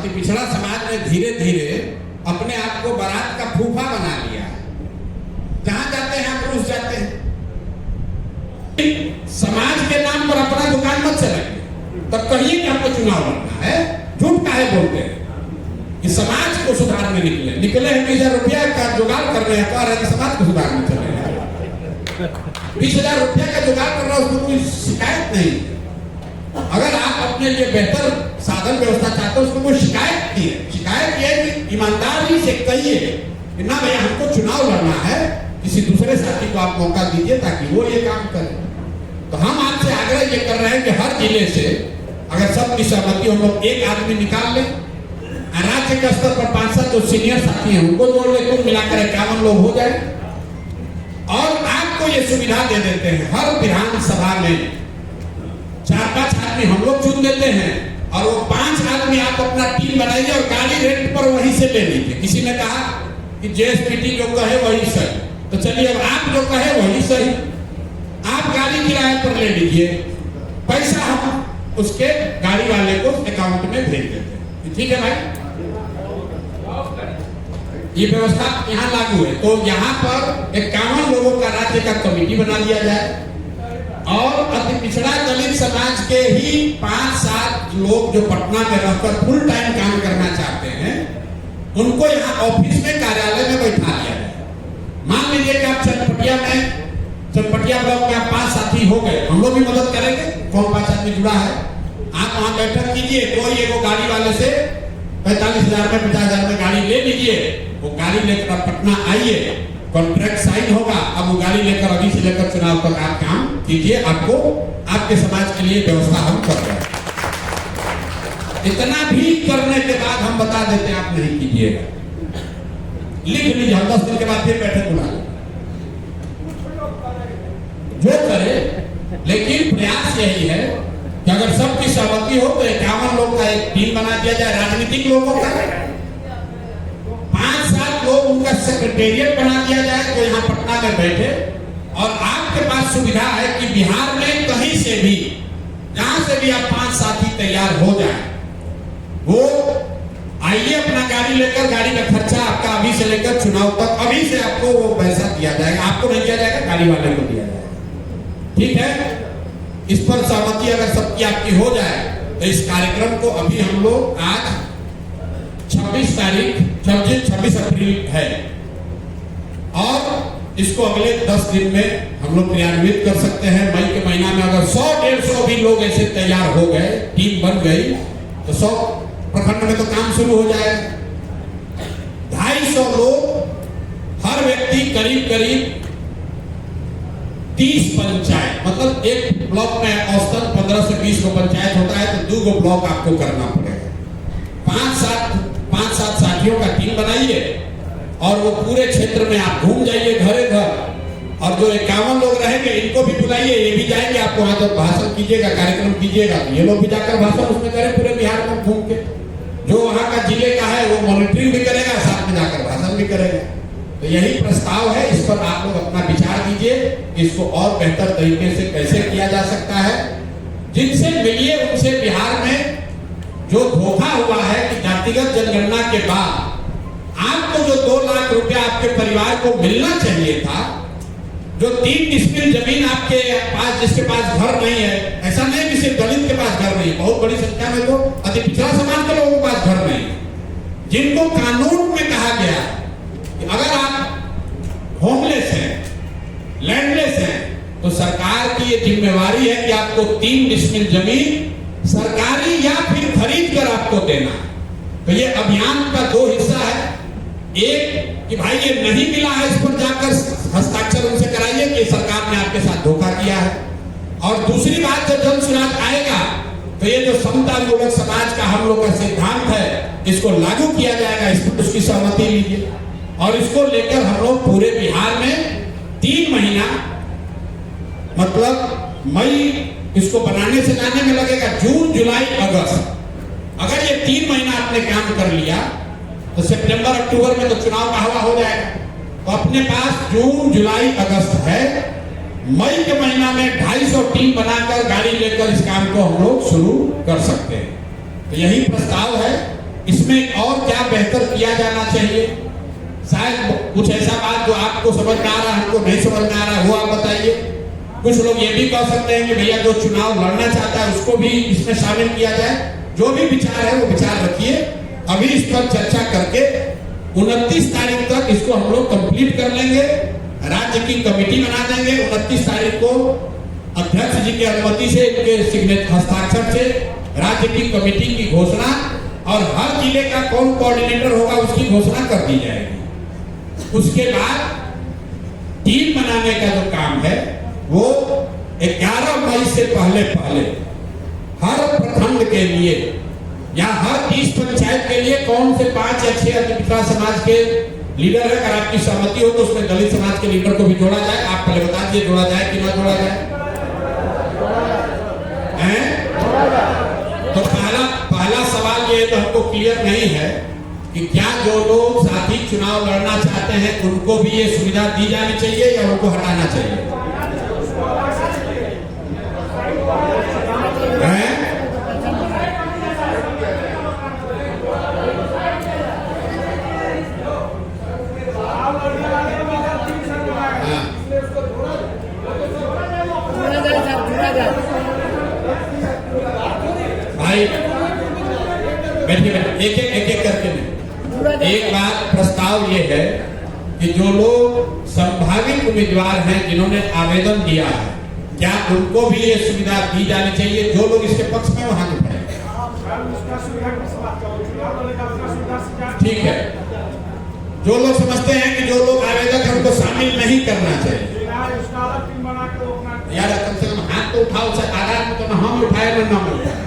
अति पिछड़ा समाज ने धीरे धीरे अपने आप को बारात का फूफा बना लिया है। जहां जाते हैं पुरुष जाते हैं। समाज के नाम पर अपना दुकान मत चलाइए, तब कहिए कि हमको चुनाव लड़ना है। झूठ काहे बोलते हैं कि समाज को सुधारने निकले हैं। 20,000 रुपया का जुगाड़ कर रहे हैं, कह रहे हैं कि समाज को सुधारने चले हैं। 20,000 रुपया का जुगाड़ कर रहा है, उसमें कोई शिकायत नहीं। अगर आप अपने लिए बेहतर साधन व्यवस्था चाहते हो, उसमें कोई शिकायत नहीं है। शिकायत यह है कि ईमानदारी से कहिए कि ना भैया हमको चुनाव लड़ना है, किसी दूसरे साथी को आप मौका दीजिए ताकि वो ये काम करे। तो हम आपसे आग्रह ये कर रहे हैं कि हर जिले से अगर सबकी सहमति हम लोग एक आदमी निकाल लें, राज्य के स्तर पर 5-7 जो सीनियर साथी हैं उनको जोड़ ले, कुल मिलाकर 51 लोग हो जाए। और आपको ये सुविधा दे देते हैं, हर विधानसभा में 4-5 आदमी हम लोग चुन देते हैं और वो 5 आदमी आप अपना टीम बनाइए और गाड़ी रेंट पर वहीं से ले लीजिए। किसी ने कहा कि जेएसपीटी जो कहे वही सही, तो चलिए अब आप जो कहे वही सही, आप गाड़ी किराए पर ले लीजिए, पैसा हम उसके गाड़ी वाले को अकाउंट में भेज देते हैं। ठीक है भाई, ये व्यवस्था यहाँ लागू है। तो यहाँ पर 51 लोगों का राज्य का कमेटी बना लिया जाए और अति पिछड़ा दलित समाज के ही 5-7 लोग जो पटना में रहकर फुल टाइम काम करना चाहते हैं, उनको यहाँ ऑफिस में कार्यालय में बैठा लिया जाए। मान लीजिए कि आप चनपटिया ब्लॉक में 5 साथी हो गए, हम लोग भी मदद करेंगे। कौन 5 आदमी जुड़ा है, आप वहां बैठक कीजिए। कोई एगो गाड़ी वाले से 45,000 में 50,000 में गाड़ी ले लीजिए, वो गाड़ी लेकर आप पटना आइए, कॉन्ट्रैक्ट साइन होगा। अब वो गाड़ी लेकर अभी से लेकर चुनाव तक आप काम कीजिए, आपको आपके समाज के लिए व्यवस्था हम कर रहे हैं। इतना भी करने के बाद हम बता देते हैं आप नहीं कीजिएगा, लिख लीजिए, हम 10 दिन के बाद फिर बैठक बुला जो करे। लेकिन प्रयास यही है कि अगर सबकी सहमति हो तो 51 लोग का एक टीम बना दिया जाए, राजनीतिक लोगों का 5-7 लोग उनका सेक्रेटेरिएट बना दिया जाए जो यहाँ पटना में बैठे। और आपके पास सुविधा है कि बिहार में कहीं से भी, जहां से भी आप 5 साथी तैयार हो जाए, वो आइए अपना गाड़ी लेकर, गाड़ी का खर्चा आपका अभी से लेकर चुनाव तक अभी से आपको वो पैसा दिया जाएगा। आपको नहीं दिया जाएगा, गाड़ी वाले को दिया जाएगा। ठीक है, इस पर सहमति अगर सबकी आपकी हो जाए तो इस कार्यक्रम को अभी हम लोग आज 26 अप्रैल है और इसको अगले 10 दिन में हम लोग क्रियान्वित कर सकते हैं। मई के महीना में अगर 100-150 भी लोग ऐसे तैयार हो गए, टीम बन गई, तो 100 प्रखंड में तो काम शुरू हो जाएगा। 250 लोग, हर व्यक्ति करीब 30 पंचायत, मतलब एक ब्लॉक में औसतन 15 से 20 को पंचायत होता है, तो 2 गो ब्लॉक आपको करना पड़ेगा। 5-7 साथियों का टीम बनाइए और वो पूरे क्षेत्र में आप घूम जाइए घरे घर। और जो 51 लोग रहेंगे इनको भी बुलाइए, ये भी जाएंगे। आपको वहां जब भाषण कीजिएगा, कार्यक्रम कीजिएगा, ये लोग भी जाकर भाषण उसमें करें पूरे बिहार में घूम के। जो वहां का जिले का है वो मॉनिटरिंग भी करेगा, साथ में जाकर भाषण भी करेगा। तो यही प्रस्ताव है, इस पर आप लोग अपना विचार कीजिए, इसको और बेहतर तरीके से कैसे किया जा सकता है। जिनसे मिलिए उनसे बिहार में जो धोखा हुआ है कि जातिगत जनगणना के बाद आपको जो 2 लाख रुपया आपके परिवार को मिलना चाहिए था, जो 3 डिस्मिल जमीन आपके पास, जिसके पास घर नहीं है, ऐसा नहीं कि सिर्फ दलित के पास घर नहीं, बहुत बड़ी संख्या में तो अति पिछड़ा समाज के लोगों के पास घर नहीं, जिनको कानून में कहा गया कि अगर आप होमलेस हैं, लैंडलेस हैं, तो सरकार की ये जिम्मेवारी है कि आपको 3 डिस्मिल जमीन सरकारी या फिर खरीद कर आपको देना। तो ये अभियान का 2 हिस्सा है। एक कि भाई ये नहीं मिला है, इस पर जाकर हस्ताक्षर उनसे कराइए कि सरकार ने आपके साथ धोखा किया है। और दूसरी बात, जब जन सुराग आएगा तो ये जो समतामूलक समाज का हम लोग का सिद्धांत है, इसको लागू किया जाएगा। इस पर उसकी सहमति लीजिए और इसको लेकर हम लोग पूरे बिहार में 3 महीना, मतलब मई इसको बनाने से जाने में लगेगा, जून, जुलाई, अगस्त। अगर ये 3 महीना आपने काम कर लिया तो सितंबर, अक्टूबर में तो चुनाव का हवा हो जाएगा। तो अपने पास जून, जुलाई, अगस्त है। मई के महीना में 250 टीम बनाकर गाड़ी लेकर इस काम को हम लोग शुरू कर सकते हैं। तो यही प्रस्ताव है इसमें और क्या बेहतर किया जाना चाहिए? शायद कुछ ऐसा बात जो आपको समझ में आ रहा है, हमको नहीं समझ में आ रहा है, वो आप बताइए। कुछ लोग ये भी कह सकते हैं कि भैया जो चुनाव लड़ना चाहता है उसको भी इसमें शामिल किया जाए। जो भी विचार है वो विचार रखिए। अभी इस पर चर्चा करके 29 तारीख तक इसको हम लोग कंप्लीट कर लेंगे। राज्य की कमेटी बना देंगे। 29 तारीख को अध्यक्ष जी की अनुमति से, इनके हस्ताक्षर से राज्य की कमेटी की घोषणा और हर जिले का कौन कोऑर्डिनेटर होगा उसकी घोषणा कर दी जाएगी। उसके बाद टीम बनाने का जो काम है वो 11 मई से पहले हर प्रखंड के लिए या हर 30 पंचायत के लिए कौन से 5 या 6 पिछड़ा समाज के लीडर है। अगर आपकी सहमति हो तो उसमें दलित समाज के लीडर को भी जोड़ा जाए। आप पहले बता दीजिए जोड़ा जाए कि ना जोड़ा जाए। तो पहला सवाल ये तो हमको क्लियर नहीं है कि क्या जो लोग साथी चुनाव लड़ना चाहते हैं उनको भी ये सुविधा दी जानी चाहिए या उनको हटाना चाहिए? भाई बैठिए, एक एक करके नहीं। एक बात प्रस्ताव ये है कि जो लोग संभावित उम्मीदवार हैं जिन्होंने आवेदन दिया है, क्या उनको भी ये सुविधा दी जानी चाहिए? जो लोग इसके पक्ष में वहां उठाए। ठीक है, जो लोग समझते हैं कि जो लोग आवेदक हैं उनको शामिल नहीं करना चाहिए, यार कम से कम हाथ तो उठाओ। आधार में तो ना हम उठाए ना उठाए।